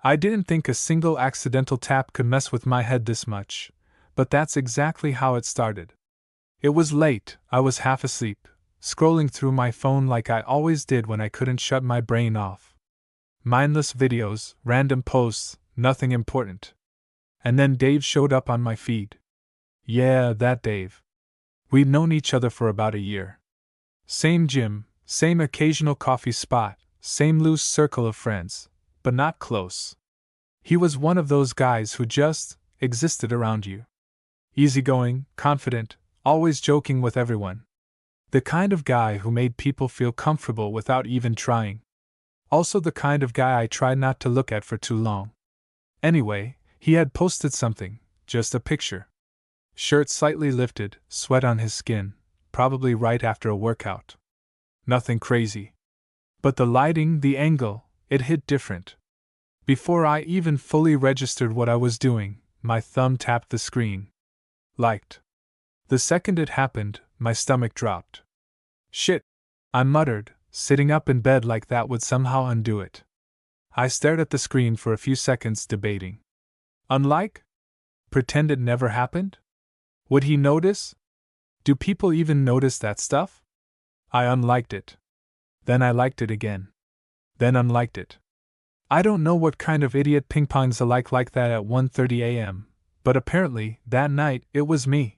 I didn't think a single accidental tap could mess with my head this much, but that's exactly how it started. It was late, I was half asleep, scrolling through my phone like I always did when I couldn't shut my brain off. Mindless videos, random posts, nothing important. And then Dave showed up on my feed. Yeah, that Dave. We'd known each other for about a year. Same gym, same occasional coffee spot, same loose circle of friends, but not close. He was one of those guys who just existed around you. Easygoing, confident, always joking with everyone. The kind of guy who made people feel comfortable without even trying. Also the kind of guy I tried not to look at for too long. Anyway, he had posted something, just a picture. Shirt slightly lifted, sweat on his skin, probably right after a workout. Nothing crazy. But the lighting, the angle, it hit different. Before I even fully registered what I was doing, my thumb tapped the screen. Liked. The second it happened, my stomach dropped. Shit, I muttered, sitting up in bed like that would somehow undo it. I stared at the screen for a few seconds, debating. Unlike? Pretend it never happened? Would he notice? Do people even notice that stuff? I unliked it. Then I liked it again. Then unliked it. I don't know what kind of idiot ping-pongs a like that at 1:30 a.m., but apparently, that night, it was me.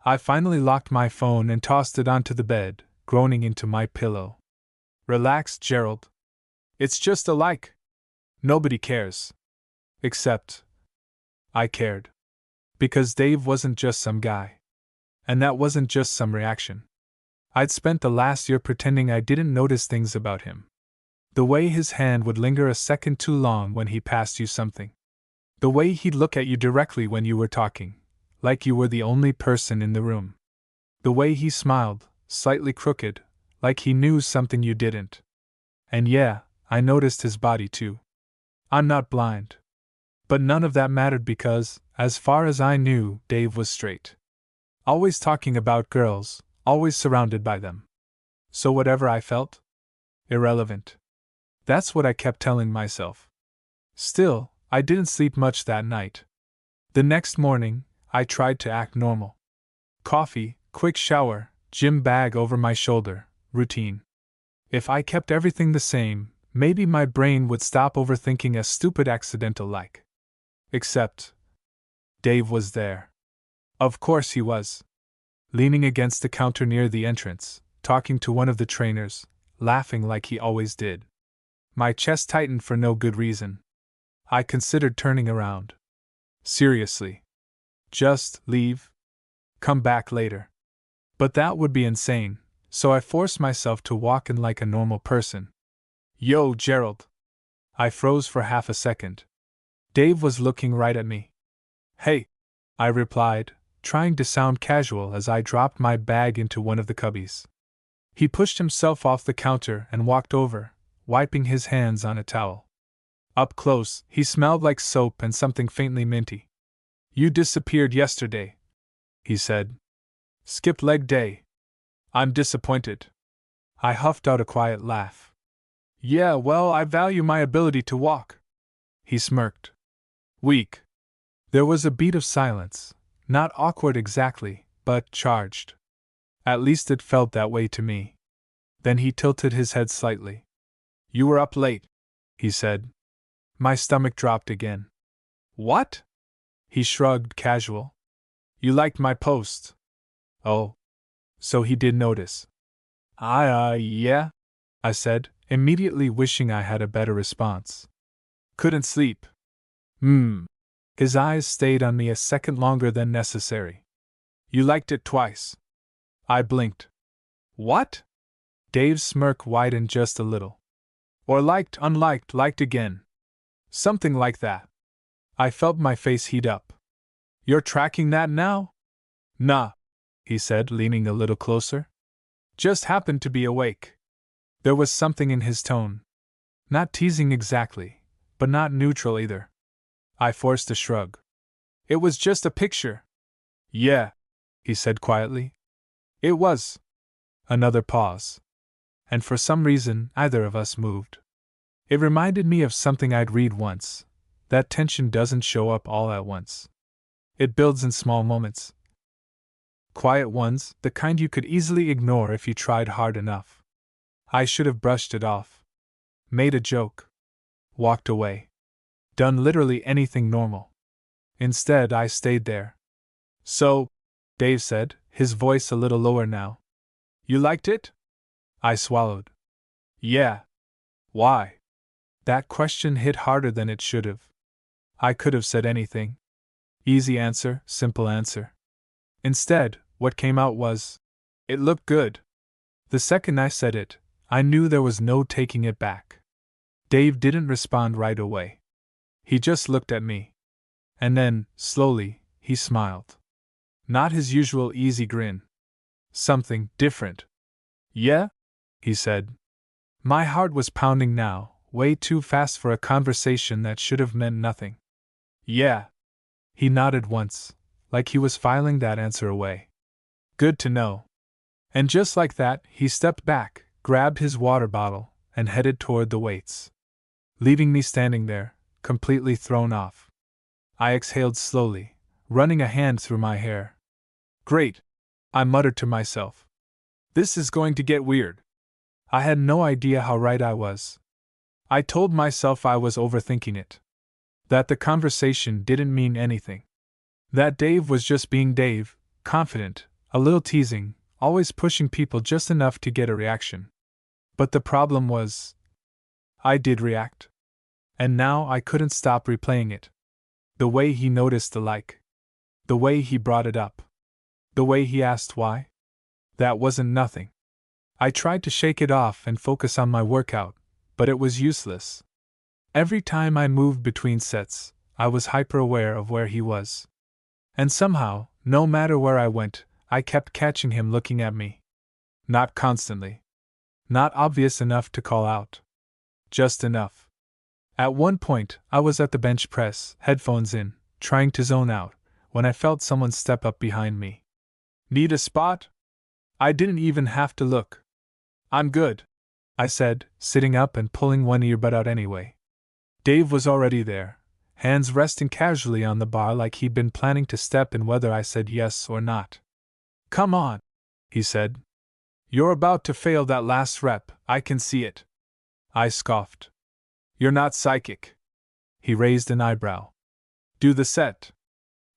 I finally locked my phone and tossed it onto the bed, groaning into my pillow. Relax, Gerald. It's just a like. Nobody cares. Except I cared. Because Dave wasn't just some guy. And that wasn't just some reaction. I'd spent the last year pretending I didn't notice things about him. The way his hand would linger a second too long when he passed you something. The way he'd look at you directly when you were talking, like you were the only person in the room. The way he smiled, slightly crooked, like he knew something you didn't. And yeah, I noticed his body too. I'm not blind. But none of that mattered because, as far as I knew, Dave was straight. Always talking about girls, always surrounded by them. So whatever I felt? Irrelevant. That's what I kept telling myself. Still, I didn't sleep much that night. The next morning, I tried to act normal. Coffee, quick shower, gym bag over my shoulder, routine. If I kept everything the same, maybe my brain would stop overthinking a stupid accidental like. Except Dave was there. Of course he was. Leaning against the counter near the entrance, talking to one of the trainers, laughing like he always did. My chest tightened for no good reason. I considered turning around. Seriously. Just leave? Come back later. But that would be insane, so I forced myself to walk in like a normal person. Yo, Gerald. I froze for half a second. Dave was looking right at me. Hey, I replied, trying to sound casual as I dropped my bag into one of the cubbies. He pushed himself off the counter and walked over, wiping his hands on a towel. Up close, he smelled like soap and something faintly minty. You disappeared yesterday, he said. Skipped leg day. I'm disappointed. I huffed out a quiet laugh. Yeah, well, I value my ability to walk. He smirked. Weak. There was a beat of silence, not awkward exactly, but charged. At least it felt that way to me. Then he tilted his head slightly. You were up late, he said. My stomach dropped again. What? He shrugged, casual. You liked my post. Oh. So he did notice. Yeah, I said, immediately wishing I had a better response. Couldn't sleep. His eyes stayed on me a second longer than necessary. You liked it twice. I blinked. What? Dave's smirk widened just a little. Or liked, unliked, liked again. Something like that. I felt my face heat up. You're tracking that now? Nah, he said, leaning a little closer. Just happened to be awake. There was something in his tone. Not teasing exactly, but not neutral either. I forced a shrug. It was just a picture. Yeah, he said quietly. It was. Another pause. And for some reason, neither of us moved. It reminded me of something I'd read once, that tension doesn't show up all at once. It builds in small moments. Quiet ones, the kind you could easily ignore if you tried hard enough. I should have brushed it off. Made a joke. Walked away. Done literally anything normal. Instead, I stayed there. So, Dave said, his voice a little lower now. You liked it? I swallowed. Yeah. Why? That question hit harder than it should have. I could have said anything. Easy answer, simple answer. Instead, what came out was, it looked good. The second I said it, I knew there was no taking it back. Dave didn't respond right away. He just looked at me. And then, slowly, he smiled. Not his usual easy grin. Something different. Yeah? He said. My heart was pounding now, way too fast for a conversation that should have meant nothing. Yeah. He nodded once, like he was filing that answer away. Good to know. And just like that, he stepped back, grabbed his water bottle, and headed toward the weights. Leaving me standing there, completely thrown off. I exhaled slowly, running a hand through my hair. Great, I muttered to myself. This is going to get weird. I had no idea how right I was. I told myself I was overthinking it. That the conversation didn't mean anything. That Dave was just being Dave, confident, a little teasing, always pushing people just enough to get a reaction. But the problem was, I did react. And now I couldn't stop replaying it. The way he noticed the like. The way he brought it up. The way he asked why. That wasn't nothing. I tried to shake it off and focus on my workout, but it was useless. Every time I moved between sets, I was hyper-aware of where he was. And somehow, no matter where I went, I kept catching him looking at me. Not constantly. Not obvious enough to call out. Just enough. At one point, I was at the bench press, headphones in, trying to zone out, when I felt someone step up behind me. Need a spot? I didn't even have to look. I'm good, I said, sitting up and pulling one earbud out anyway. Dave was already there, hands resting casually on the bar like he'd been planning to step in whether I said yes or not. Come on, he said. You're about to fail that last rep, I can see it. I scoffed. You're not psychic. He raised an eyebrow. Do the set.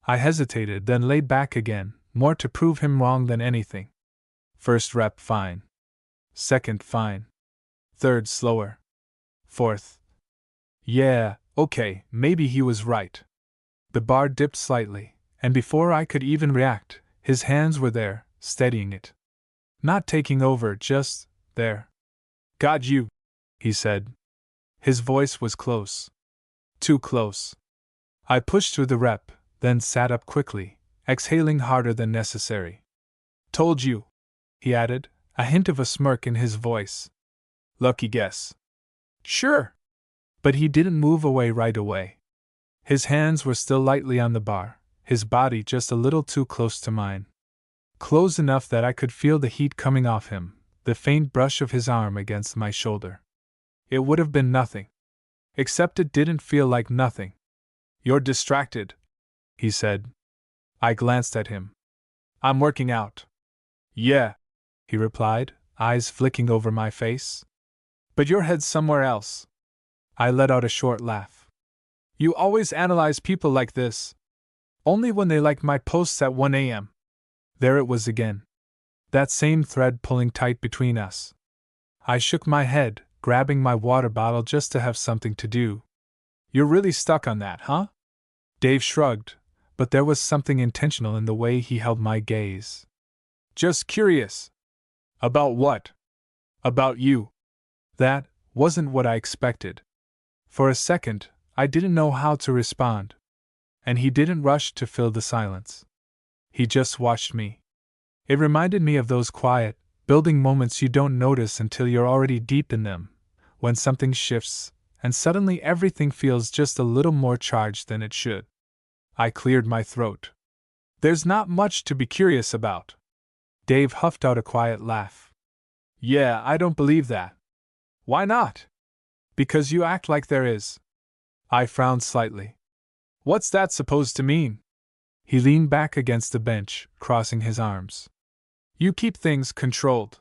I hesitated, then laid back again, more to prove him wrong than anything. First rep fine. Second fine. Third slower. Fourth. Yeah, okay, maybe he was right. The bar dipped slightly, and before I could even react, his hands were there, steadying it. Not taking over, just there. Got you, he said. His voice was close. Too close. I pushed through the rep, then sat up quickly, exhaling harder than necessary. Told you, he added, a hint of a smirk in his voice. Lucky guess. Sure. But he didn't move away right away. His hands were still lightly on the bar, his body just a little too close to mine. Close enough that I could feel the heat coming off him, the faint brush of his arm against my shoulder. It would have been nothing. Except it didn't feel like nothing. You're distracted, he said. I glanced at him. I'm working out. Yeah, he replied, eyes flicking over my face. But your head's somewhere else. I let out a short laugh. You always analyze people like this. Only when they like my posts at 1 a.m. There it was again. That same thread pulling tight between us. I shook my head, grabbing my water bottle just to have something to do. You're really stuck on that, huh? Dave shrugged, but there was something intentional in the way he held my gaze. Just curious. About what? About you. That wasn't what I expected. For a second, I didn't know how to respond. And he didn't rush to fill the silence. He just watched me. It reminded me of those quiet, building moments you don't notice until you're already deep in them, when something shifts, and suddenly everything feels just a little more charged than it should. I cleared my throat. There's not much to be curious about. Dave huffed out a quiet laugh. Yeah, I don't believe that. Why not? Because you act like there is. I frowned slightly. What's that supposed to mean? He leaned back against the bench, crossing his arms. You keep things controlled.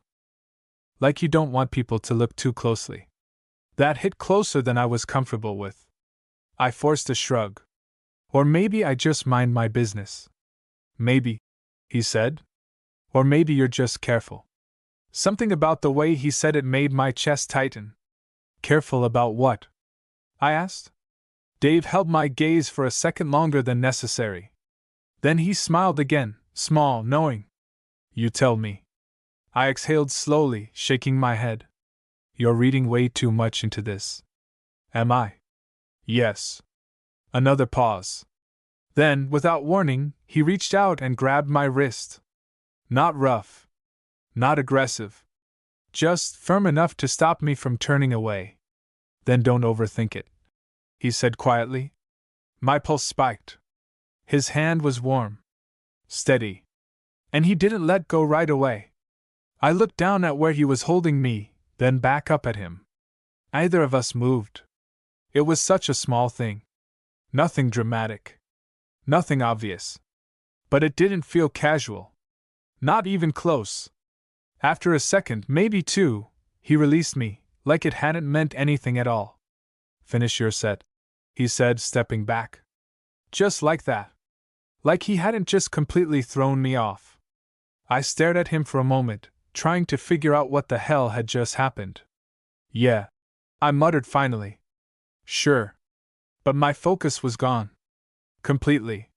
Like you don't want people to look too closely. That hit closer than I was comfortable with. I forced a shrug. Or maybe I just mind my business. Maybe, he said. Or maybe you're just careful. Something about the way he said it made my chest tighten. Careful about what? I asked. Dave held my gaze for a second longer than necessary. Then he smiled again, small, knowing. You tell me. I exhaled slowly, shaking my head. You're reading way too much into this. Am I? Yes. Another pause. Then, without warning, he reached out and grabbed my wrist. Not rough. Not aggressive. Just firm enough to stop me from turning away. Then don't overthink it, he said quietly. My pulse spiked. His hand was warm. Steady. And he didn't let go right away. I looked down at where he was holding me, then back up at him. Neither of us moved. It was such a small thing. Nothing dramatic. Nothing obvious. But it didn't feel casual. Not even close. After a second, maybe two, he released me, like it hadn't meant anything at all. Finish your set, he said, stepping back. Just like that. Like he hadn't just completely thrown me off. I stared at him for a moment, trying to figure out what the hell had just happened. Yeah, I muttered finally. Sure. But my focus was gone. Completely.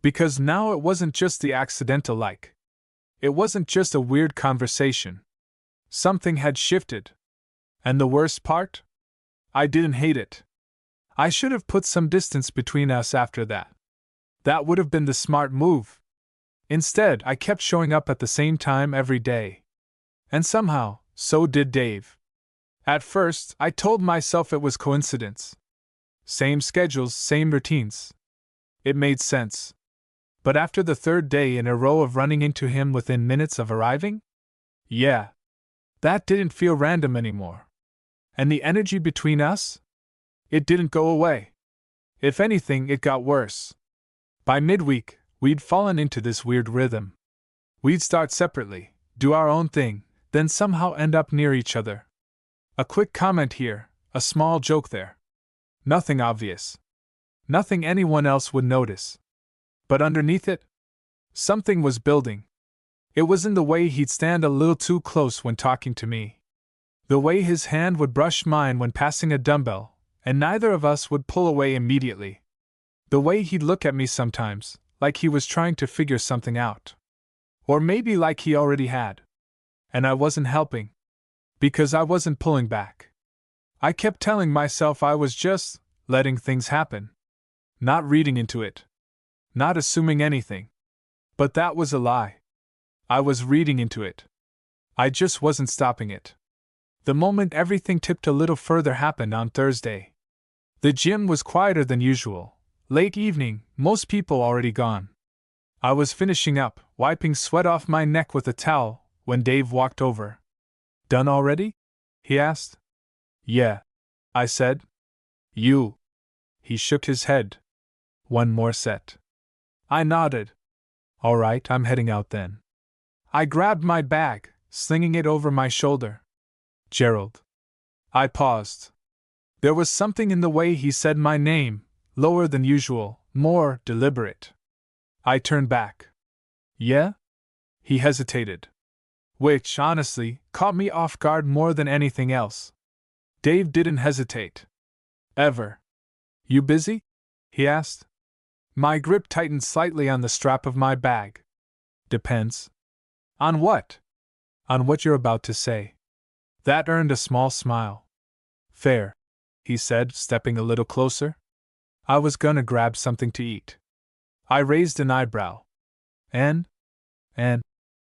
Because now it wasn't just the accidental like. It wasn't just a weird conversation. Something had shifted. And the worst part? I didn't hate it. I should have put some distance between us after that. That would have been the smart move. Instead, I kept showing up at the same time every day. And somehow, so did Dave. At first, I told myself it was coincidence. Same schedules, same routines. It made sense. But after the third day in a row of running into him within minutes of arriving? Yeah. That didn't feel random anymore. And the energy between us? It didn't go away. If anything, it got worse. By midweek, we'd fallen into this weird rhythm. We'd start separately, do our own thing, then somehow end up near each other. A quick comment here, a small joke there. Nothing obvious. Nothing anyone else would notice. But underneath it, something was building. It was in the way he'd stand a little too close when talking to me. The way his hand would brush mine when passing a dumbbell, and neither of us would pull away immediately. The way he'd look at me sometimes, like he was trying to figure something out. Or maybe like he already had. And I wasn't helping. Because I wasn't pulling back. I kept telling myself I was just letting things happen. Not reading into it. Not assuming anything. But that was a lie. I was reading into it. I just wasn't stopping it. The moment everything tipped a little further happened on Thursday. The gym was quieter than usual. Late evening, most people already gone. I was finishing up, wiping sweat off my neck with a towel, when Dave walked over. Done already? He asked. Yeah, I said. You. He shook his head. One more set. I nodded. All right, I'm heading out then. I grabbed my bag, slinging it over my shoulder. Gerald. I paused. There was something in the way he said my name, lower than usual, more deliberate. I turned back. Yeah? He hesitated. Which, honestly, caught me off guard more than anything else. Dave didn't hesitate. Ever. You busy? He asked. My grip tightened slightly on the strap of my bag. Depends. On what? On what you're about to say. That earned a small smile. Fair, he said, stepping a little closer. I was gonna grab something to eat. I raised an eyebrow. And?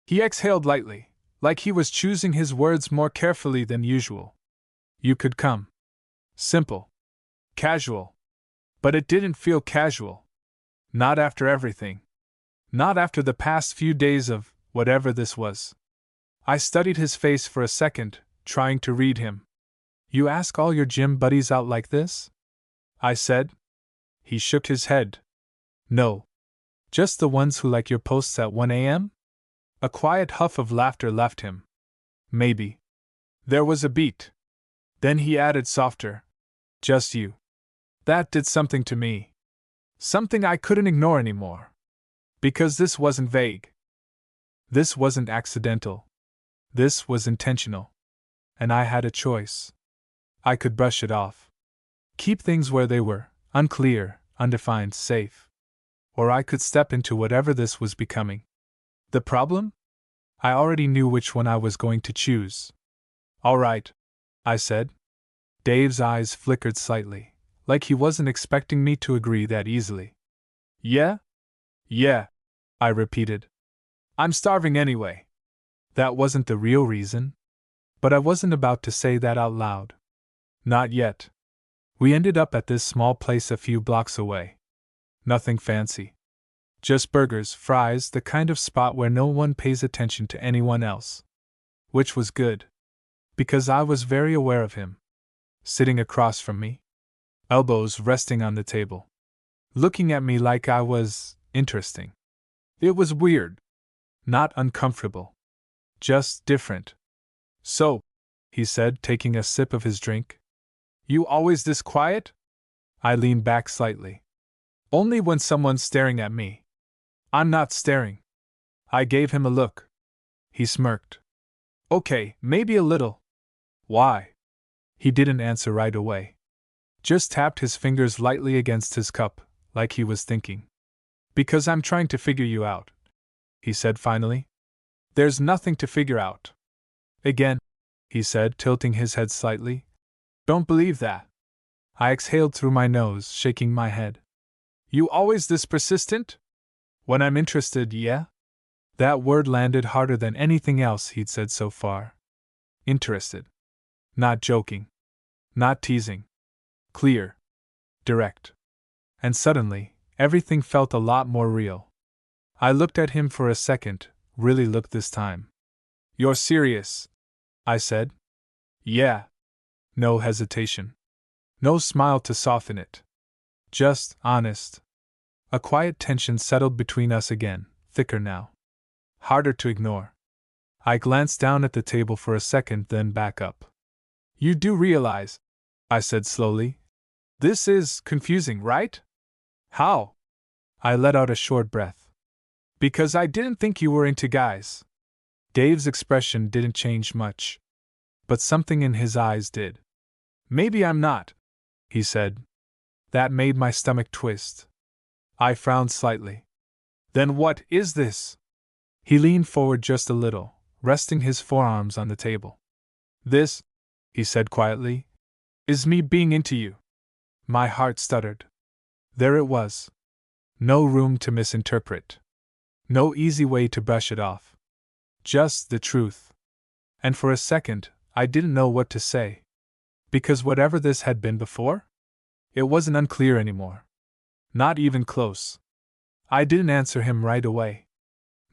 He exhaled lightly, like he was choosing his words more carefully than usual. You could come. Simple. Casual. But it didn't feel casual. Not after everything. Not after the past few days of whatever this was. I studied his face for a second, trying to read him. You ask all your gym buddies out like this? I said. He shook his head. No. Just the ones who like your posts at 1 a.m.? A quiet huff of laughter left him. Maybe. There was a beat. Then he added softer. Just you. That did something to me. Something I couldn't ignore anymore. Because this wasn't vague. This wasn't accidental. This was intentional. And I had a choice. I could brush it off. Keep things where they were, unclear, undefined, safe. Or I could step into whatever this was becoming. The problem? I already knew which one I was going to choose. All right, I said. Dave's eyes flickered slightly, like he wasn't expecting me to agree that easily. Yeah? Yeah, I repeated. I'm starving anyway. That wasn't the real reason. But I wasn't about to say that out loud. Not yet. We ended up at this small place a few blocks away. Nothing fancy. Just burgers, fries, the kind of spot where no one pays attention to anyone else. Which was good. Because I was very aware of him. Sitting across from me. Elbows resting on the table. Looking at me like I was interesting. It was weird. Not uncomfortable. Just different. So, he said, taking a sip of his drink. You always this quiet? I leaned back slightly. Only when someone's staring at me. I'm not staring. I gave him a look. He smirked. Okay, maybe a little. Why? He didn't answer right away. Just tapped his fingers lightly against his cup, like he was thinking. Because I'm trying to figure you out, he said finally. There's nothing to figure out. Again, he said, tilting his head slightly. Don't believe that. I exhaled through my nose, shaking my head. You always this persistent? When I'm interested, yeah? That word landed harder than anything else he'd said so far. Interested. Not joking. Not teasing. Clear. Direct. And suddenly, everything felt a lot more real. I looked at him for a second, really looked this time. You're serious? I said. Yeah. No hesitation. No smile to soften it. Just honest. A quiet tension settled between us again, thicker now. Harder to ignore. I glanced down at the table for a second, then back up. You do realize, I said slowly, this is confusing, right? How? I let out a short breath. Because I didn't think you were into guys. Dave's expression didn't change much. But something in his eyes did. Maybe I'm not, he said. That made my stomach twist. I frowned slightly. Then what is this? He leaned forward just a little, resting his forearms on the table. This, he said quietly, is me being into you. My heart stuttered. There it was. No room to misinterpret. No easy way to brush it off. Just the truth. And for a second, I didn't know what to say. Because whatever this had been before, it wasn't unclear anymore. Not even close. I didn't answer him right away.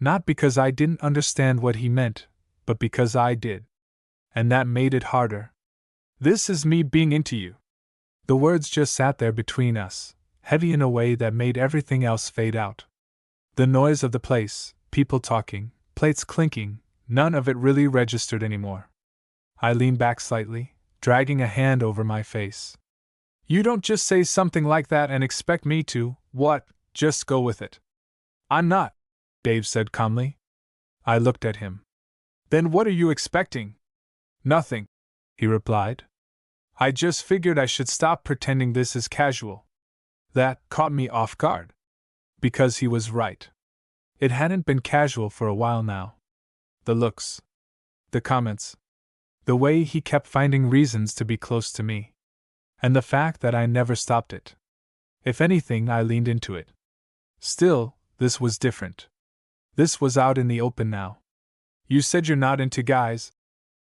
Not because I didn't understand what he meant, but because I did. And that made it harder. This is me being into you. The words just sat there between us, heavy in a way that made everything else fade out. The noise of the place, people talking, plates clinking, none of it really registered anymore. I leaned back slightly, dragging a hand over my face. You don't just say something like that and expect me to, what, just go with it. I'm not, Dave said calmly. I looked at him. Then what are you expecting? Nothing, he replied. I just figured I should stop pretending this is casual. That caught me off guard. Because he was right. It hadn't been casual for a while now. The looks. The comments. The way he kept finding reasons to be close to me. And the fact that I never stopped it. If anything, I leaned into it. Still, this was different. This was out in the open now. You said you're not into guys,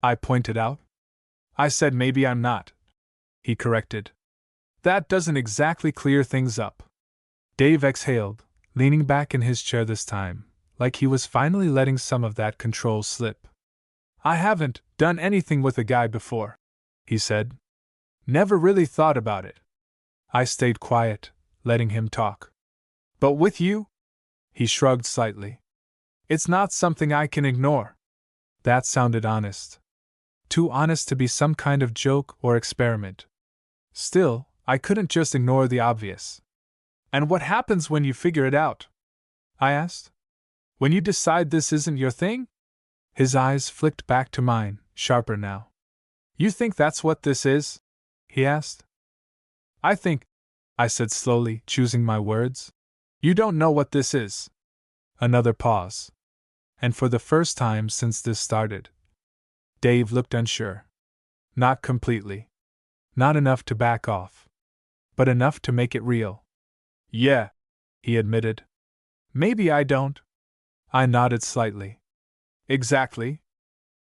I pointed out. I said maybe I'm not, he corrected. That doesn't exactly clear things up. Dave exhaled, leaning back in his chair this time, like he was finally letting some of that control slip. I haven't done anything with a guy before, he said. Never really thought about it. I stayed quiet, letting him talk. But with you? He shrugged slightly. It's not something I can ignore. That sounded honest. Too honest to be some kind of joke or experiment. Still, I couldn't just ignore the obvious. And what happens when you figure it out? I asked. When you decide this isn't your thing? His eyes flicked back to mine, sharper now. You think that's what this is? He asked. I think, I said slowly, choosing my words. You don't know what this is. Another pause. And for the first time since this started, Dave looked unsure. Not completely. Not enough to back off. But enough to make it real. Yeah, he admitted. Maybe I don't. I nodded slightly. Exactly.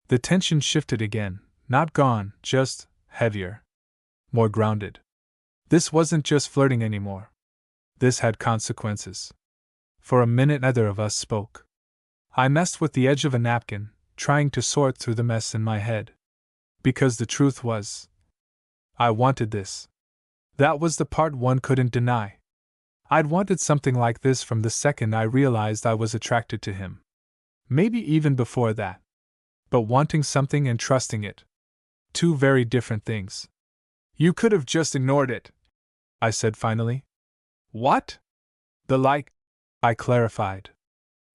The tension shifted again, not gone, just heavier. More grounded. This wasn't just flirting anymore. This had consequences. For a minute neither of us spoke. I messed with the edge of a napkin, trying to sort through the mess in my head. Because the truth was, I wanted this. That was the part one couldn't deny. I'd wanted something like this from the second I realized I was attracted to him. Maybe even before that. But wanting something and trusting it. Two very different things. You could have just ignored it, I said finally. What? The like, I clarified.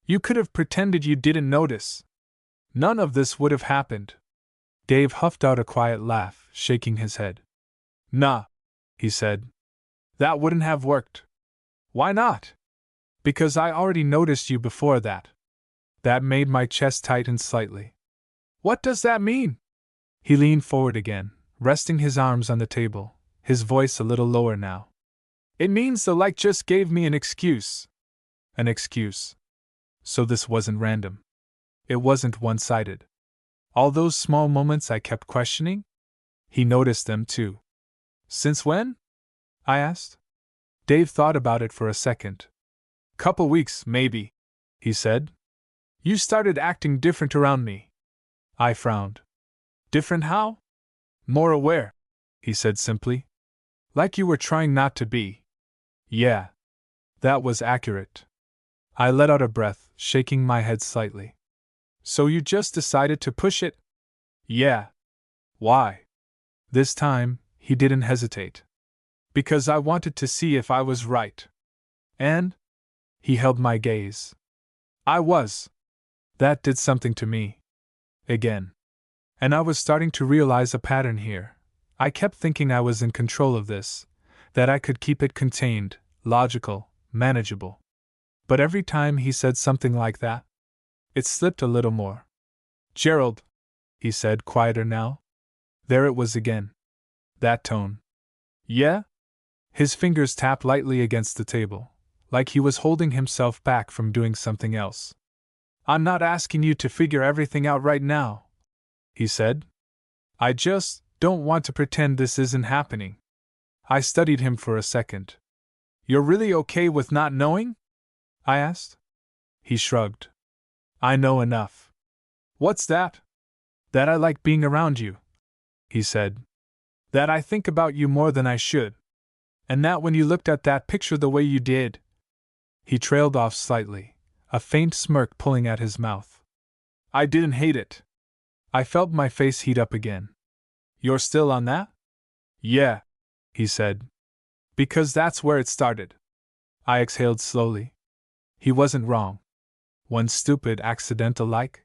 You could have pretended you didn't notice. None of this would have happened. Dave huffed out a quiet laugh, shaking his head. Nah, he said. That wouldn't have worked. Why not? Because I already noticed you before that. That made my chest tighten slightly. What does that mean? He leaned forward again, resting his arms on the table, his voice a little lower now. It means the like just gave me an excuse. An excuse. So this wasn't random. It wasn't one-sided. All those small moments I kept questioning? He noticed them too. Since when? I asked. Dave thought about it for a second. Couple weeks, maybe, he said. You started acting different around me. I frowned. Different how? More aware, he said simply. Like you were trying not to be. Yeah. That was accurate. I let out a breath, shaking my head slightly. So you just decided to push it? Yeah. Why? This time, he didn't hesitate. Because I wanted to see if I was right. And? He held my gaze. I was. That did something to me. Again. And I was starting to realize a pattern here. I kept thinking I was in control of this, that I could keep it contained, logical, manageable. But every time he said something like that, it slipped a little more. Gerald, he said, quieter now. There it was again. That tone. Yeah? His fingers tapped lightly against the table, like he was holding himself back from doing something else. I'm not asking you to figure everything out right now, he said. I just don't want to pretend this isn't happening. I studied him for a second. You're really okay with not knowing? I asked. He shrugged. I know enough. What's that? That I like being around you, he said. That I think about you more than I should. And that when you looked at that picture the way you did. He trailed off slightly, a faint smirk pulling at his mouth. I didn't hate it. I felt my face heat up again. You're still on that? Yeah, he said. Because that's where it started. I exhaled slowly. He wasn't wrong. One stupid accidental like.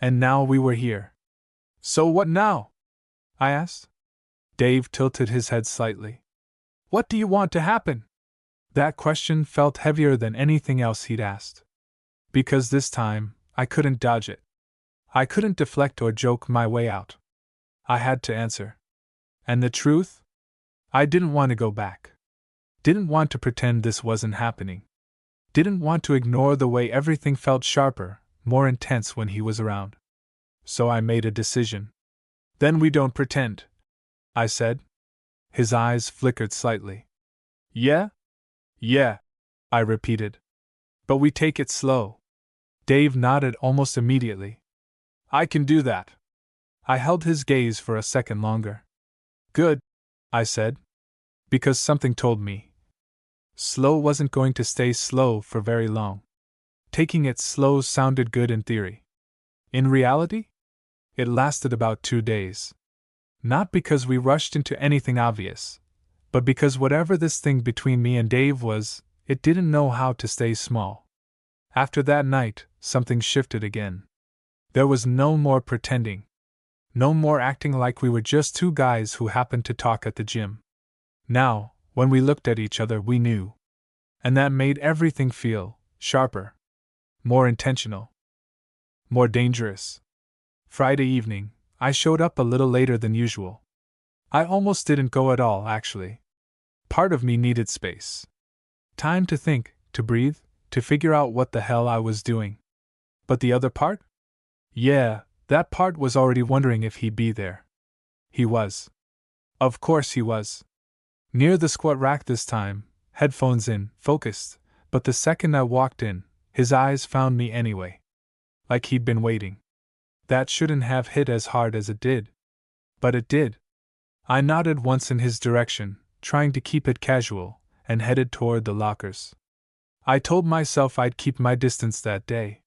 And now we were here. So what now? I asked. Dave tilted his head slightly. What do you want to happen? That question felt heavier than anything else he'd asked. Because this time, I couldn't dodge it. I couldn't deflect or joke my way out. I had to answer. And the truth? I didn't want to go back. Didn't want to pretend this wasn't happening. Didn't want to ignore the way everything felt sharper, more intense when he was around. So I made a decision. Then we don't pretend, I said. His eyes flickered slightly. Yeah? Yeah, I repeated. But we take it slow. Dave nodded almost immediately. I can do that. I held his gaze for a second longer. Good, I said. Because something told me slow wasn't going to stay slow for very long. Taking it slow sounded good in theory. In reality, it lasted about 2 days. Not because we rushed into anything obvious, but because whatever this thing between me and Dave was, it didn't know how to stay small. After that night, something shifted again. There was no more pretending. No more acting like we were just two guys who happened to talk at the gym. Now, when we looked at each other, we knew. And that made everything feel sharper, more intentional, more dangerous. Friday evening, I showed up a little later than usual. I almost didn't go at all, actually. Part of me needed space. Time to think, to breathe, to figure out what the hell I was doing. But the other part? Yeah, that part was already wondering if he'd be there. He was. Of course he was. Near the squat rack this time, headphones in, focused, but the second I walked in, his eyes found me anyway. Like he'd been waiting. That shouldn't have hit as hard as it did. But it did. I nodded once in his direction, trying to keep it casual, and headed toward the lockers. I told myself I'd keep my distance that day.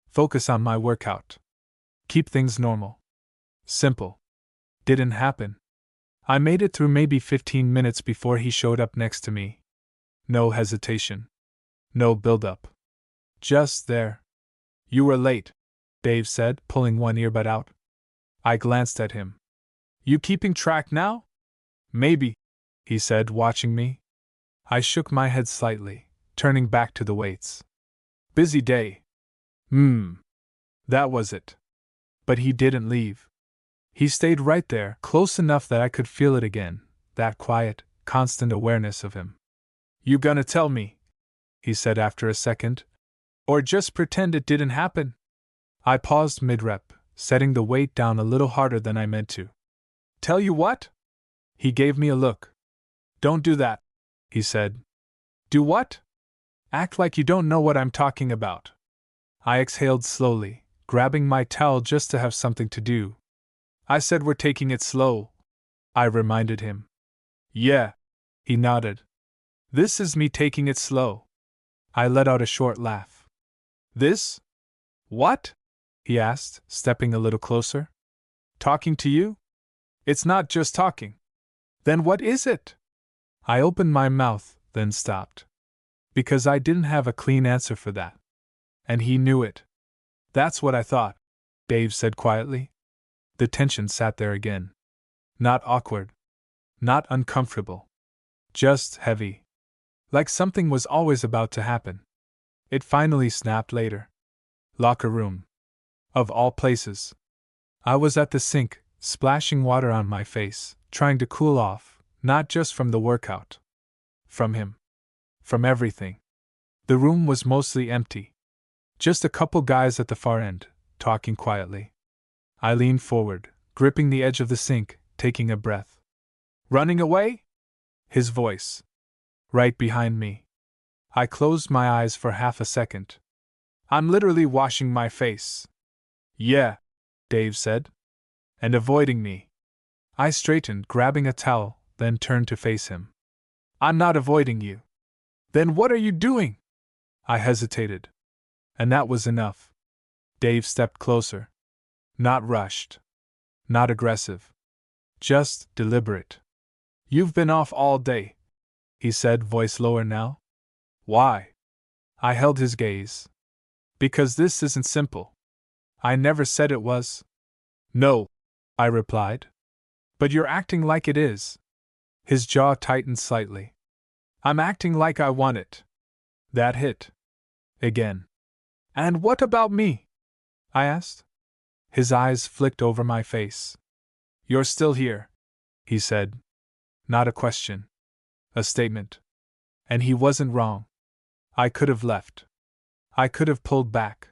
Focus on my workout. Keep things normal. Simple. Didn't happen. I made it through maybe 15 minutes before he showed up next to me. No hesitation. No build-up. Just there. You were late, Dave said, pulling one earbud out. I glanced at him. You keeping track now? Maybe, he said, watching me. I shook my head slightly, turning back to the weights. Busy day. That was it. But he didn't leave. He stayed right there, close enough that I could feel it again, that quiet, constant awareness of him. You gonna tell me? He said after a second. Or just pretend it didn't happen? I paused mid-rep, setting the weight down a little harder than I meant to. Tell you what? He gave me a look. Don't do that, he said. Do what? Act like you don't know what I'm talking about. I exhaled slowly, grabbing my towel just to have something to do. I said we're taking it slow, I reminded him. Yeah, he nodded. This is me taking it slow. I let out a short laugh. This? What? He asked, stepping a little closer. Talking to you? It's not just talking. Then what is it? I opened my mouth, then stopped. Because I didn't have a clean answer for that. And he knew it. That's what I thought, Dave said quietly. The tension sat there again. Not awkward. Not uncomfortable. Just heavy. Like something was always about to happen. It finally snapped later. Locker room. Of all places. I was at the sink, splashing water on my face, trying to cool off, not just from the workout. From him. From everything. The room was mostly empty. Just a couple guys at the far end, talking quietly. I leaned forward, gripping the edge of the sink, taking a breath. Running away? His voice. Right behind me. I closed my eyes for half a second. I'm literally washing my face. Yeah, Dave said. And avoiding me. I straightened, grabbing a towel, then turned to face him. I'm not avoiding you. Then what are you doing? I hesitated. And that was enough. Dave stepped closer. Not rushed. Not aggressive. Just deliberate. You've been off all day, he said, voice lower now. Why? I held his gaze. Because this isn't simple. I never said it was. No, I replied. But you're acting like it is. His jaw tightened slightly. I'm acting like I want it. That hit. Again. And what about me? I asked. His eyes flicked over my face. You're still here, he said. Not a question. A statement. And he wasn't wrong. I could have left. I could have pulled back.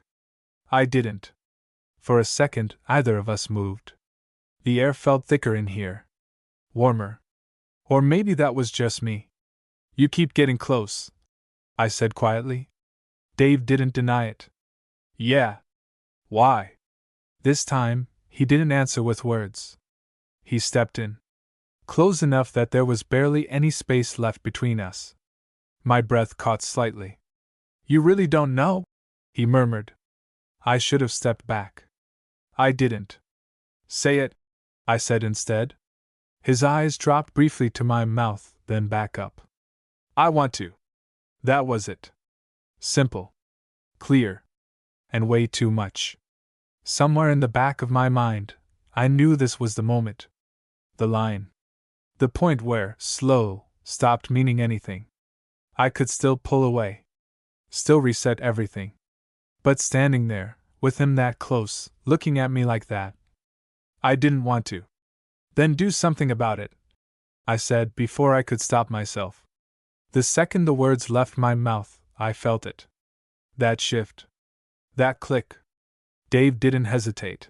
I didn't. For a second, either of us moved. The air felt thicker in here. Warmer. Or maybe that was just me. You keep getting close, I said quietly. Dave didn't deny it. Yeah. Why? This time, he didn't answer with words. He stepped in. close enough that there was barely any space left between us. My breath caught slightly. You really don't know? He murmured. I should have stepped back. I didn't. Say it, I said instead. His eyes dropped briefly to my mouth, then back up. I want to. That was it. Simple. Clear. And way too much. Somewhere in the back of my mind, I knew this was the moment. The line. The point where slow stopped meaning anything. I could still pull away. Still reset everything. But standing there, with him that close, looking at me like that, I didn't want to. Then do something about it, I said before I could stop myself. The second the words left my mouth, I felt it. That shift. That click. Dave didn't hesitate.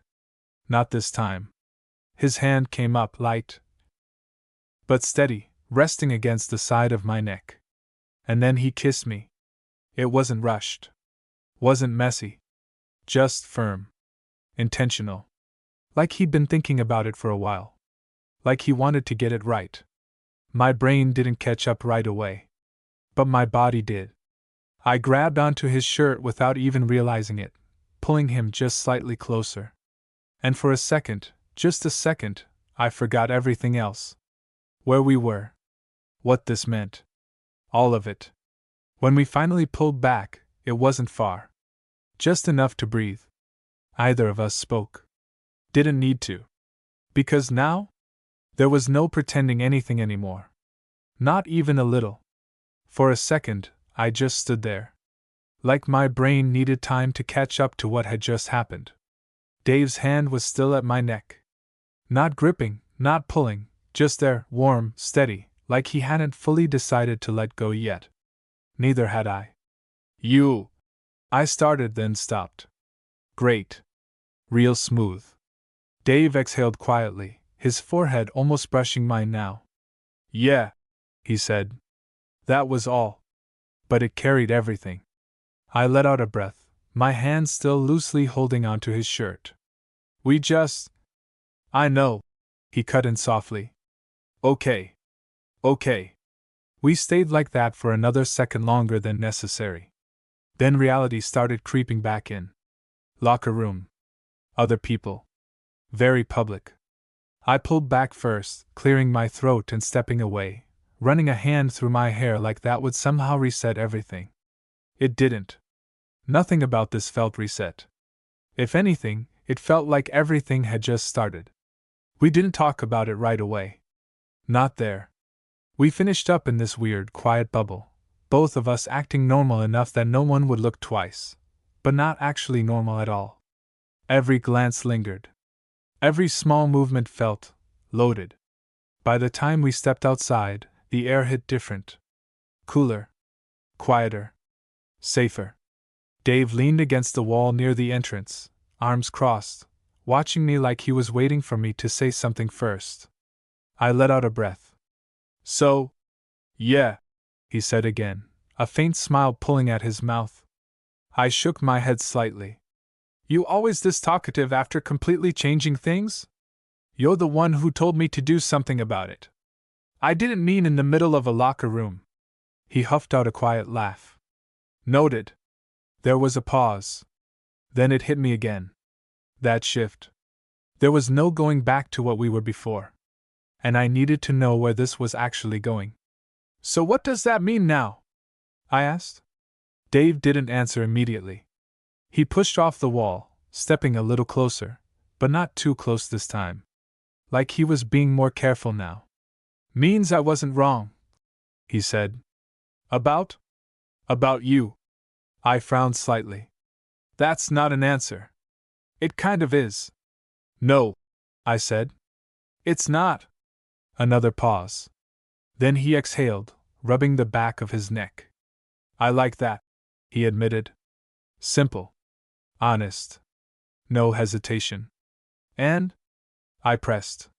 Not this time. His hand came up light, but steady, resting against the side of my neck. And then he kissed me. It wasn't rushed. Wasn't messy. Just firm. Intentional. Like he'd been thinking about it for a while. Like he wanted to get it right. My brain didn't catch up right away. But my body did. I grabbed onto his shirt without even realizing it, pulling him just slightly closer. And for a second, just a second, I forgot everything else. Where we were. What this meant. All of it. When we finally pulled back, it wasn't far. Just enough to breathe. Either of us spoke. Didn't need to. Because now? There was no pretending anything anymore. Not even a little. For a second, I just stood there. Like my brain needed time to catch up to what had just happened. Dave's hand was still at my neck. Not gripping, not pulling, just there, warm, steady, like he hadn't fully decided to let go yet. Neither had I. You. I started, then stopped. Great. Real smooth. Dave exhaled quietly, his forehead almost brushing mine now. Yeah, he said. That was all. But it carried everything. I let out a breath, my hand still loosely holding onto his shirt. We just. I know, he cut in softly. Okay. Okay. We stayed like that for another second longer than necessary. Then reality started creeping back in. Locker room. Other people. Very public. I pulled back first, clearing my throat and stepping away, running a hand through my hair like that would somehow reset everything. It didn't. Nothing about this felt reset. If anything, it felt like everything had just started. We didn't talk about it right away. Not there. We finished up in this weird, quiet bubble, both of us acting normal enough that no one would look twice, but not actually normal at all. Every glance lingered. Every small movement felt loaded. By the time we stepped outside, the air hit different. Cooler. Quieter. Safer. Dave leaned against the wall near the entrance, arms crossed, watching me like he was waiting for me to say something first. I let out a breath. So? Yeah, he said again, a faint smile pulling at his mouth. I shook my head slightly. You always this talkative after completely changing things? You're the one who told me to do something about it. I didn't mean in the middle of a locker room. He huffed out a quiet laugh. Noted. There was a pause. Then it hit me again. That shift. There was no going back to what we were before. And I needed to know where this was actually going. So what does that mean now? I asked. Dave didn't answer immediately. He pushed off the wall, stepping a little closer, but not too close this time. Like he was being more careful now. Means I wasn't wrong, he said. About? About you. I frowned slightly. That's not an answer. It kind of is. No, I said. It's not. Another pause. Then he exhaled, rubbing the back of his neck. I like that, he admitted. Simple. Honest. No hesitation. And? I pressed.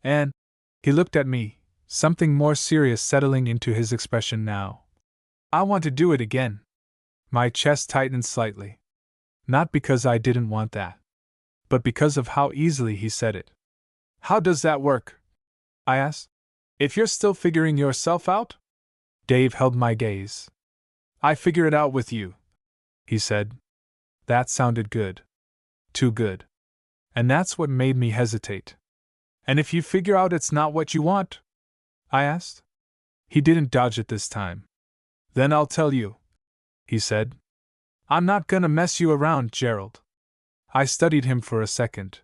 And? He looked at me, something more serious settling into his expression now. I want to do it again. My chest tightened slightly. Not because I didn't want that, but because of how easily he said it. How does that work? I asked. If you're still figuring yourself out? Dave held my gaze. I figure it out with you, he said. That sounded good. Too good. And that's what made me hesitate. And if you figure out it's not what you want? I asked. He didn't dodge it this time. Then I'll tell you, he said. I'm not gonna mess you around, Gerald. I studied him for a second,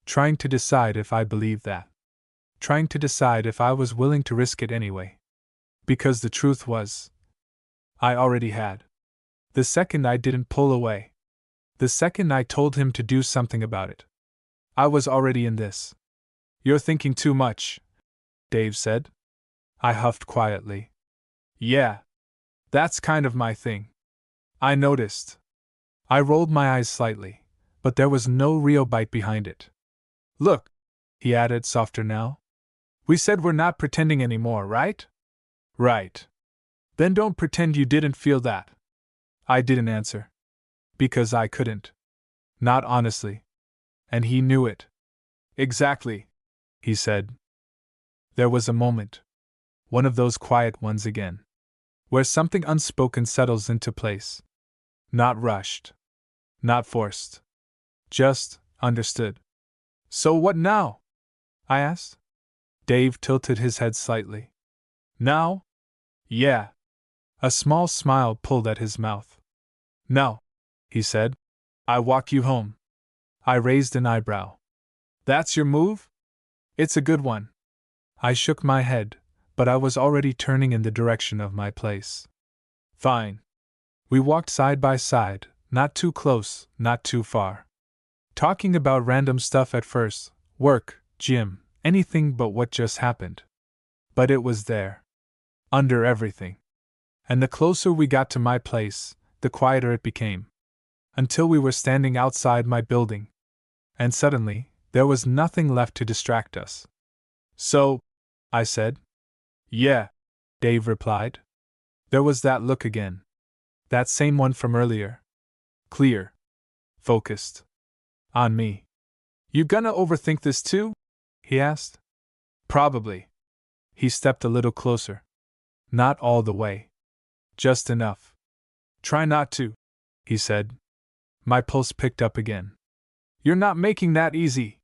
trying to decide if I believed that. Trying to decide if I was willing to risk it anyway. Because the truth was, I already had. The second I didn't pull away. The second I told him to do something about it. I was already in this. You're thinking too much, Dave said. I huffed quietly. Yeah. That's kind of my thing. I noticed. I rolled my eyes slightly, but there was no real bite behind it. Look, he added softer now. We said we're not pretending anymore, right? Right. Then don't pretend you didn't feel that. I didn't answer. Because I couldn't. Not honestly. And he knew it. Exactly, he said. There was a moment. One of those quiet ones again. Where something unspoken settles into place. Not rushed. Not forced. Just understood. So what now? I asked. Dave tilted his head slightly. Now? Yeah. A small smile pulled at his mouth. Now, he said, I walk you home. I raised an eyebrow. That's your move? It's a good one. I shook my head, but I was already turning in the direction of my place. Fine. We walked side by side, not too close, not too far. Talking about random stuff at first, work, gym, anything but what just happened. But it was there. Under everything. And the closer we got to my place, the quieter it became. Until we were standing outside my building. And suddenly, there was nothing left to distract us. So, I said. Yeah, Dave replied. There was that look again. That same one from earlier. Clear. Focused. On me. You gonna overthink this too? He asked. Probably. He stepped a little closer. Not all the way. Just enough. Try not to, he said. My pulse picked up again. You're not making that easy.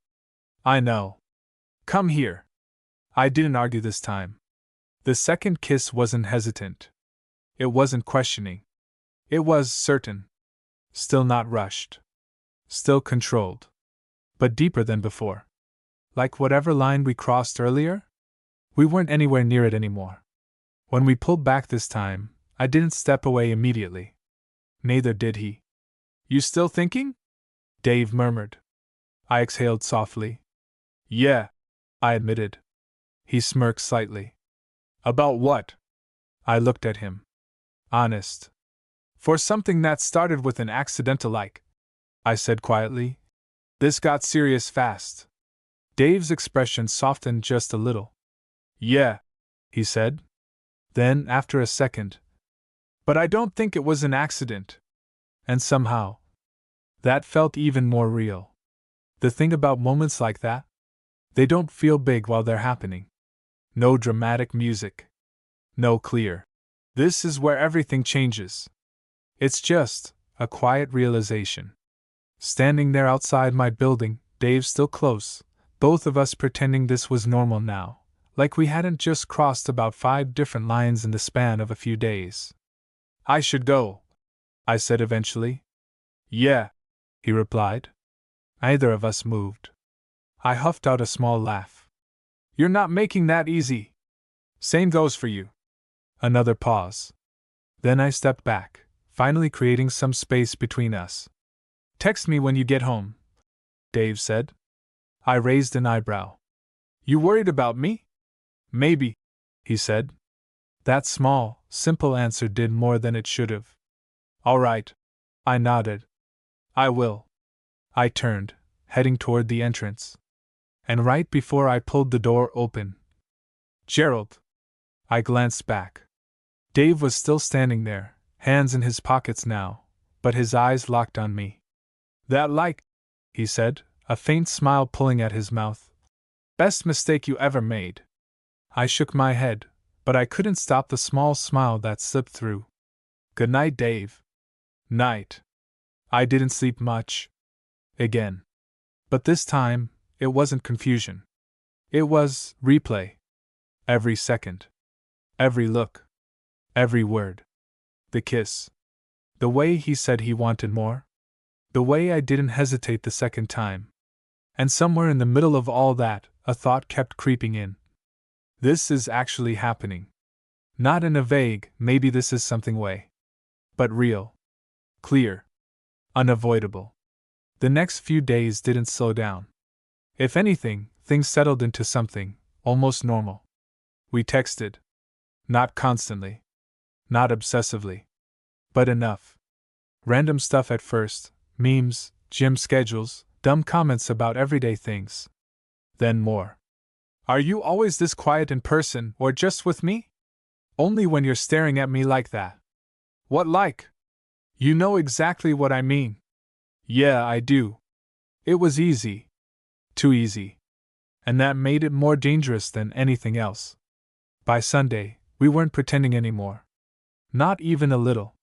I know. Come here. I didn't argue this time. The second kiss wasn't hesitant. It wasn't questioning. It was certain. Still not rushed. Still controlled. But deeper than before. Like whatever line we crossed earlier? We weren't anywhere near it anymore. When we pulled back this time, I didn't step away immediately. Neither did he. You still thinking? Dave murmured. I exhaled softly. Yeah, I admitted. He smirked slightly. About what? I looked at him. Honest. For something that started with an accidental like, I said quietly. This got serious fast. Dave's expression softened just a little. Yeah, he said. Then, after a second, but I don't think it was an accident. And somehow, that felt even more real. The thing about moments like that, they don't feel big while they're happening. No dramatic music. No clear. This is where everything changes. It's just a quiet realization. Standing there outside my building, Dave still close, both of us pretending this was normal now, like we hadn't just crossed about 5 different lines in the span of a few days. I should go, I said eventually. Yeah, he replied. Neither of us moved. I huffed out a small laugh. You're not making that easy. Same goes for you. Another pause. Then I stepped back, finally creating some space between us. Text me when you get home, Dave said. I raised an eyebrow. You worried about me? Maybe, he said. That small, simple answer did more than it should have. All right, I nodded. I will. I turned, heading toward the entrance. And right before I pulled the door open, Gerald! I glanced back. Dave was still standing there, hands in his pockets now, but his eyes locked on me. That like, he said, a faint smile pulling at his mouth. Best mistake you ever made. I shook my head, but I couldn't stop the small smile that slipped through. Good night, Dave. Night. I didn't sleep much. Again. But this time, it wasn't confusion. It was replay. Every second. Every look. Every word. The kiss. The way he said he wanted more. The way I didn't hesitate the second time. And somewhere in the middle of all that, a thought kept creeping in. This is actually happening. Not in a vague, maybe this is something way. But real. Clear. Unavoidable. The next few days didn't slow down. If anything, things settled into something almost normal. We texted. Not constantly. Not obsessively. But enough. Random stuff at first, memes, gym schedules, dumb comments about everyday things. Then more. Are you always this quiet in person or just with me? Only when you're staring at me like that. What like? You know exactly what I mean. Yeah, I do. It was easy. Too easy. And that made it more dangerous than anything else. By Sunday, we weren't pretending anymore. Not even a little.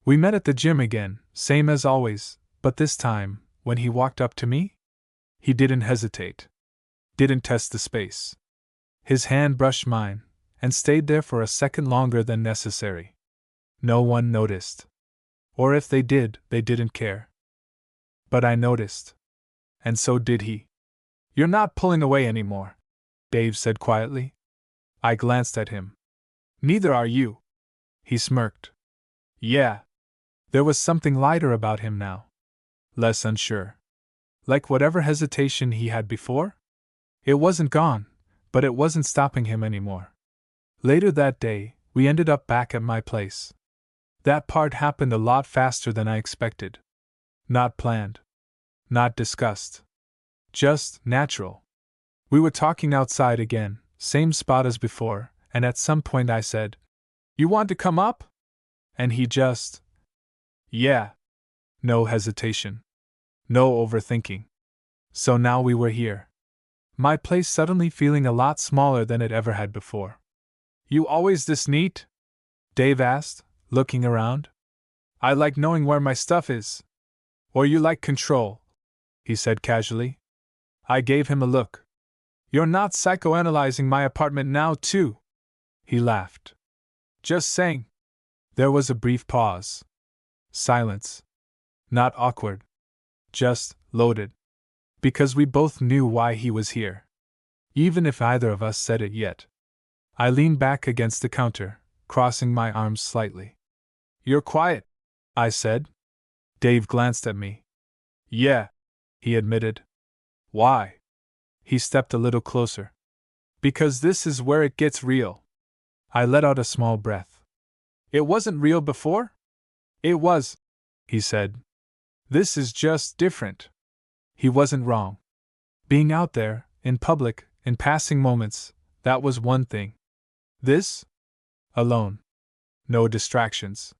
We met at the gym again, same as always, but this time, when he walked up to me, he didn't hesitate. Didn't test the space. His hand brushed mine, and stayed there for a second longer than necessary. No one noticed. Or if they did, they didn't care. But I noticed. And so did he. You're not pulling away anymore, Dave said quietly. I glanced at him. Neither are you. He smirked. Yeah. There was something lighter about him now. Less unsure. Like whatever hesitation he had before? It wasn't gone, but it wasn't stopping him anymore. Later that day, we ended up back at my place. That part happened a lot faster than I expected. Not planned. Not discussed. Just natural. We were talking outside again, same spot as before, and at some point I said, "You want to come up?" And he just, "Yeah." No hesitation. No overthinking. So now we were here. My place suddenly feeling a lot smaller than it ever had before. "You always this neat?" Dave asked, looking around. "I like knowing where my stuff is." "Or you like control," he said casually. I gave him a look. "You're not psychoanalyzing my apartment now, too?" He laughed. "Just saying." There was a brief pause. Silence. Not awkward. Just loaded. Because we both knew why he was here. Even if either of us said it yet. I leaned back against the counter, crossing my arms slightly. "You're quiet," I said. Dave glanced at me. "Yeah," he admitted. "Why?" He stepped a little closer. "Because this is where it gets real." I let out a small breath. "It wasn't real before?" "It was," he said. "This is just different." He wasn't wrong. Being out there, in public, in passing moments, that was one thing. This? Alone. No distractions.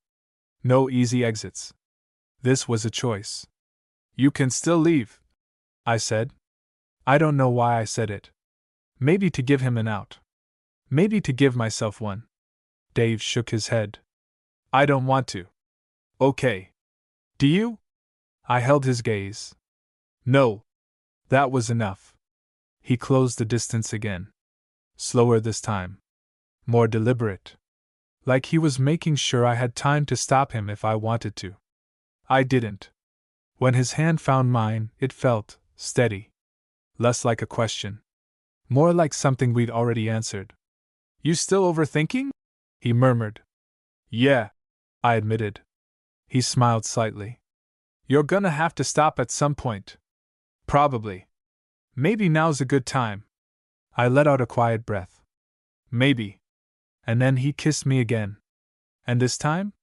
No easy exits. This was a choice. "You can still leave," I said. I don't know why I said it. Maybe to give him an out. Maybe to give myself one. Dave shook his head. "I don't want to." "Okay. Do you?" I held his gaze. "No." That was enough. He closed the distance again. Slower this time. More deliberate. Like he was making sure I had time to stop him if I wanted to. I didn't. When his hand found mine, it felt steady. Less like a question. More like something we'd already answered. "You still overthinking?" he murmured. "Yeah," I admitted. He smiled slightly. "You're gonna have to stop at some point." "Probably. Maybe now's a good time." I let out a quiet breath. "Maybe." And then he kissed me again. And this time?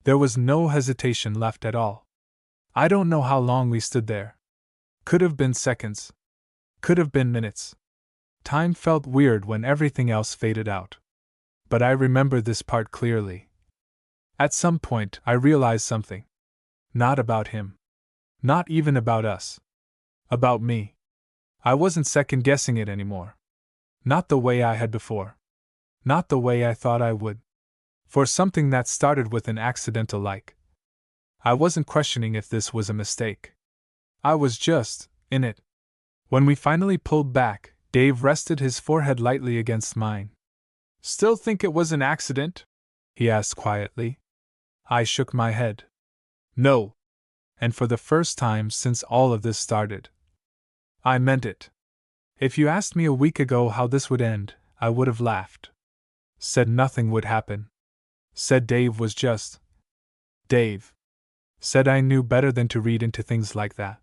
There was no hesitation left at all. I don't know how long we stood there. Could have been seconds. Could have been minutes. Time felt weird when everything else faded out. But I remember this part clearly. At some point, I realized something. Not about him. Not even about us. About me. I wasn't second-guessing it anymore. Not the way I had before. Not the way I thought I would. For something that started with an accidental like. I wasn't questioning if this was a mistake. I was just in it. When we finally pulled back, Dave rested his forehead lightly against mine. Still think it was an accident? He asked quietly. I shook my head. No. And for the first time since all of this started. I meant it. If you asked me a week ago how this would end, I would have laughed. Said nothing would happen. Said Dave was just Dave. Said I knew better than to read into things like that.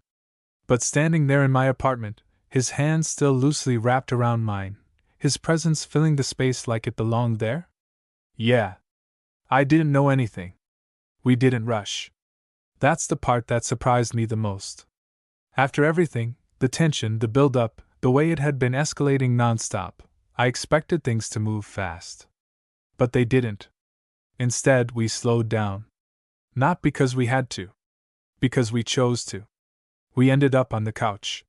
But standing there in my apartment, his hands still loosely wrapped around mine, his presence filling the space like it belonged there? Yeah. I didn't know anything. We didn't rush. That's the part that surprised me the most. After everything, the tension, the build-up, the way it had been escalating nonstop, I expected things to move fast. But they didn't. Instead, we slowed down. Not because we had to. Because we chose to. We ended up on the couch.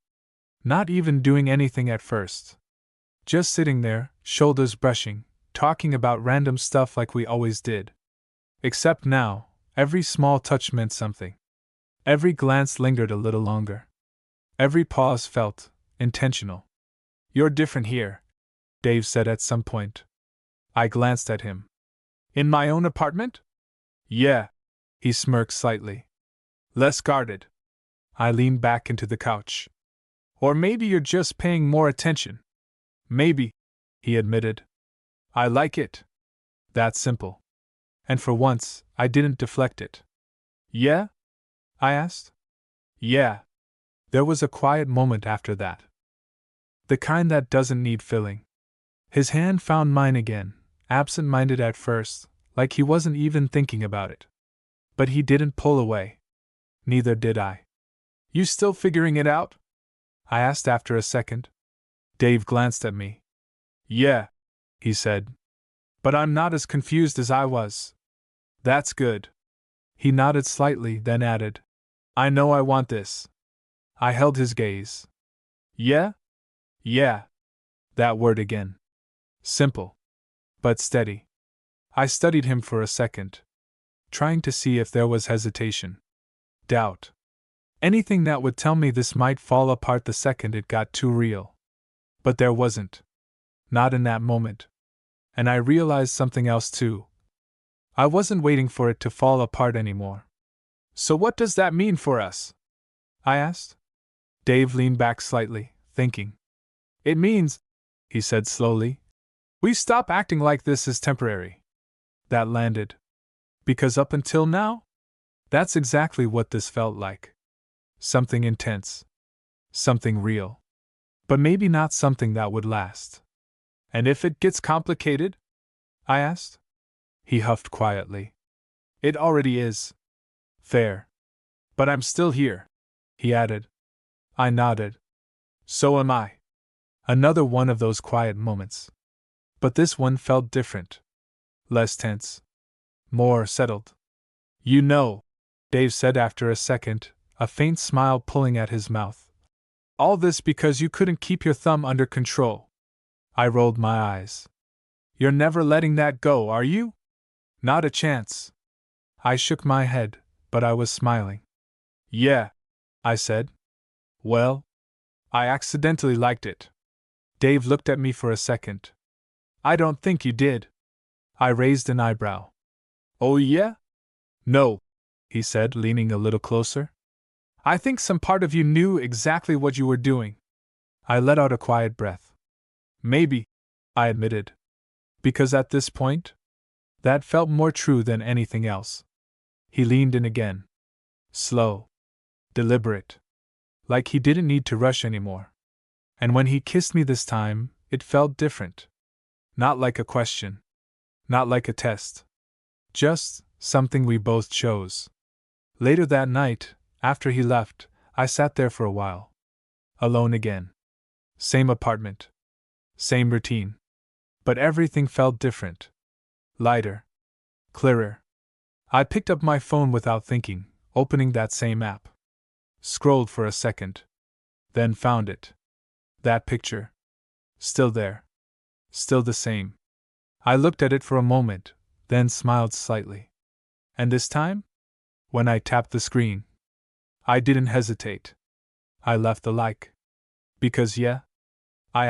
Not even doing anything at first. Just sitting there, shoulders brushing, talking about random stuff like we always did. Except now, every small touch meant something. Every glance lingered a little longer. Every pause felt intentional. You're different here, Dave said at some point. I glanced at him. In my own apartment? Yeah. He smirked slightly. Less guarded. I leaned back into the couch. Or maybe you're just paying more attention. Maybe, he admitted. I like it. That simple. And for once, I didn't deflect it. Yeah? I asked. Yeah. There was a quiet moment after that. The kind that doesn't need filling. His hand found mine again, absent-minded at first, like he wasn't even thinking about it. But he didn't pull away. Neither did I. You still figuring it out? I asked after a second. Dave glanced at me. Yeah, he said. But I'm not as confused as I was. That's good. He nodded slightly, then added, I know I want this. I held his gaze. Yeah? Yeah. That word again. Simple. But steady. I studied him for a second, trying to see if there was hesitation. Doubt. Anything that would tell me this might fall apart the second it got too real. But there wasn't. Not in that moment. And I realized something else too. I wasn't waiting for it to fall apart anymore. So what does that mean for us? I asked. Dave leaned back slightly, thinking. It means, he said slowly, we stop acting like this is temporary. That landed. Because up until now, that's exactly what this felt like. Something intense. Something real. But maybe not something that would last. And if it gets complicated? I asked. He huffed quietly. It already is. Fair. But I'm still here, he added. I nodded. So am I. Another one of those quiet moments. But this one felt different. Less tense. More settled. You know, Dave said after a second, a faint smile pulling at his mouth. All this because you couldn't keep your thumb under control. I rolled my eyes. You're never letting that go, are you? Not a chance. I shook my head, but I was smiling. Yeah, I said. Well, I accidentally liked it. Dave looked at me for a second. I don't think you did. I raised an eyebrow. Oh yeah? No, he said, leaning a little closer. I think some part of you knew exactly what you were doing. I let out a quiet breath. Maybe, I admitted. Because at this point, that felt more true than anything else. He leaned in again. Slow. Deliberate. Like he didn't need to rush anymore. And when he kissed me this time, it felt different. Not like a question. Not like a test. Just something we both chose. Later that night, after he left, I sat there for a while. Alone again. Same apartment. Same routine. But everything felt different. Lighter. Clearer. I picked up my phone without thinking, opening that same app. Scrolled for a second. Then found it. That picture. Still there. Still the same. I looked at it for a moment, then smiled slightly. And this time? When I tapped the screen, I didn't hesitate. I left the like. Because, yeah, I